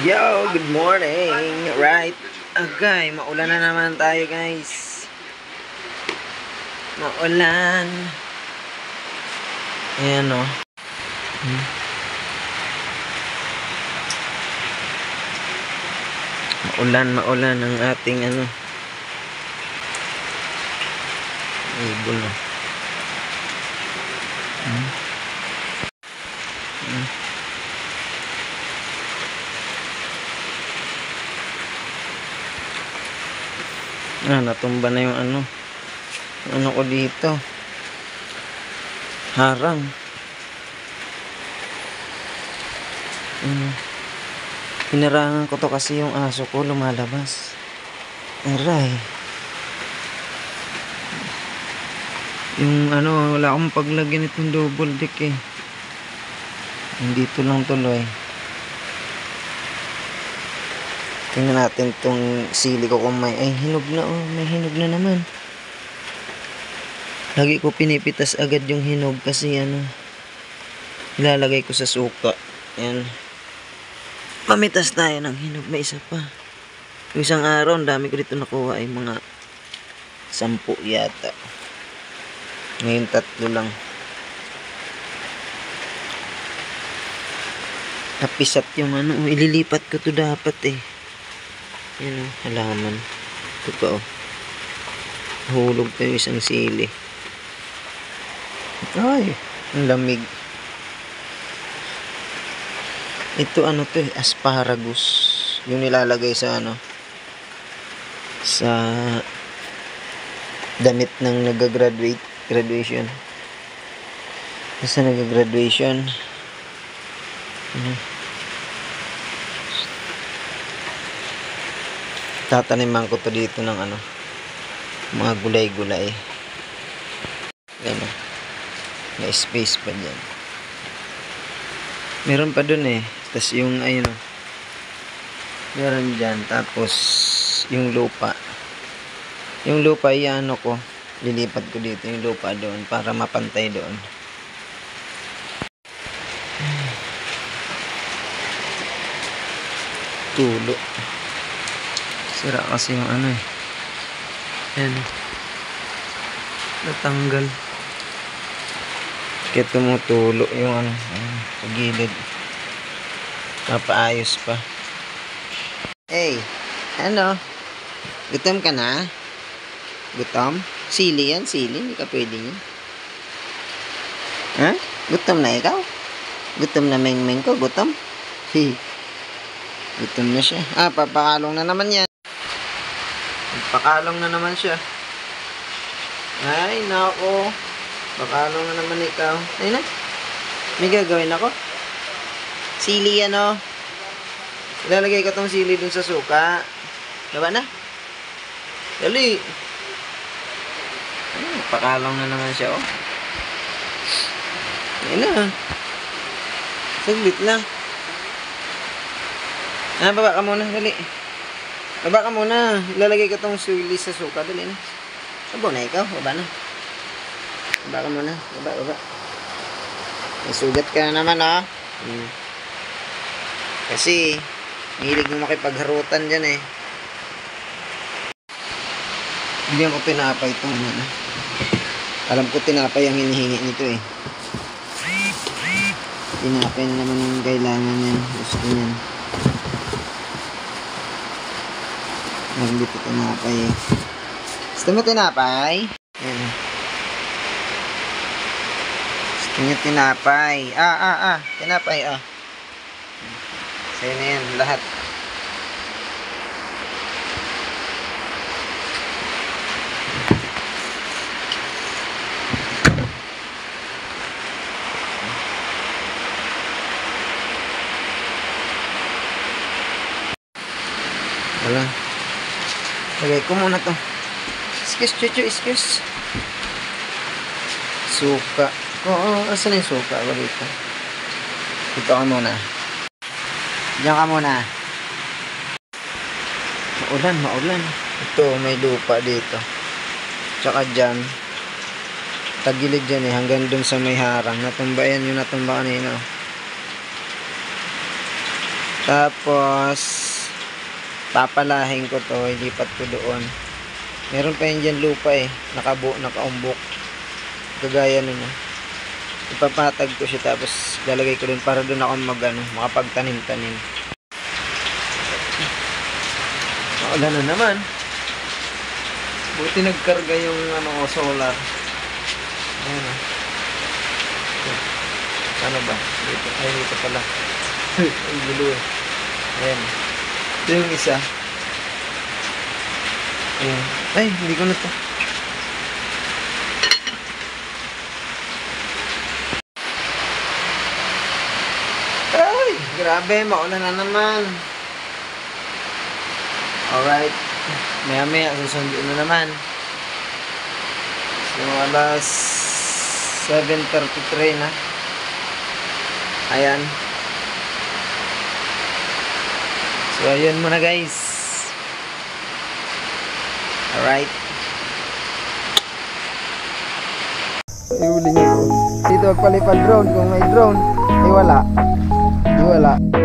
Yo, good morning. Right. Okay, maulan na naman tayo, guys. Maulan. Ayan, o. Maulan ang ating ibon, o. Natumba na yung ano ko dito. Harang. Hinarangan ko to kasi yung aso ko lumalabas. Aray. Yung wala akong paglagyan itong double deck eh. Dito lang tuloy. Tingnan natin tong sili ko kung may hinog na, may hinog na naman. Lagi ko pinipitas agad yung hinog kasi ilalagay ko sa suka. Ayan. Pamitas tayo ng hinog, may isa pa. Yung isang araw, ang dami ko dito nakuha ay mga 10 yata. Ngayon 3 lang. Napisat yung ililipat ko to dapat eh. Yan halaman. Ito pa hulog pa yung isang sili. Ay, ang lamig. Ito to asparagus. Yung nilalagay sa sa damit ng graduation. Sa nag-graduation. Tataniman ko to dito ng mga gulay-gulay. May space pa dyan. Meron pa dun eh. Tapos yung meron dyan. Tapos yung lupa. Yung lupa ko. Lilipat ko dito yung lupa doon para mapantay doon. Tulo. Sira kasi yung Ayan. Natanggal. Kaya tumutulo yung sa gilid. Napaayos pa. Hey, gutom ka na? Gutom? Sili yan, sili. Hindi ka pwede yun. Ha? Gutom na ikaw? Gutom na meng-meng ko? Gutom? Gutom na siya. Papakalong na naman yan. Pakalong na naman siya. Ay, nako. Pakalong na naman ikaw. Ay na. May gagawin ako. Sili yan Ilalagay ko tong sili dun sa suka. Diba na? Dali. Pakalong na naman siya Ayun na. Saglit lang. Baba ka muna. Dali. Baba ka muna. Ilalagay ko tong sili sa suka. Dali na. Sabo na ikaw. Baba na. Baba ka muna. Baba. May sugat ka na naman Kasi mahilig mo makipagharutan dyan eh. Hindi ko tinapay ito Alam ko tinapay ang hinihingi nito eh. Tinapay na naman yung kailangan niyan. Gusto niyan. Meron dito tinapay eh. Gusto mo tinapay? Ayan. Gusto niya tinapay. Tinapay Sa'yo na yan, lahat. Wala. Lagay ko muna to. Excuse, chuchu, excuse. Suka. Asan yung suka? Dito. Dito ka muna. Diyan ka muna. Maulan. Ito, may lupa dito. Tsaka dyan. Tagilid dyan eh. Hanggang dun sa may harang. Natumba yan yung natumba kanina. Tapos, papalahin ko to, ilipat ko doon. Meron pa yun dyan lupa eh, nakaumbok. Kagaya nun. Ipapatag ko siya, tapos lalagay ko doon para doon ako makapagtanim-tanim. Maulan na naman. Buti nagkarga yung solar. Ayan o. Ano ba? Dito. Ay, dito pala. Ang gulo eh. Ayan. Ito yung isa. Ayan. Ay, hindi ko na to. Ay, grabe. Maulan na naman. Alright. Maya-maya, susundo na naman. So, alas 7:33 na. Ayan. So, ayun muna guys. Alright. Ihuli nyo to. Dito magpalipad drone. Kung may drone, ay wala. Di wala.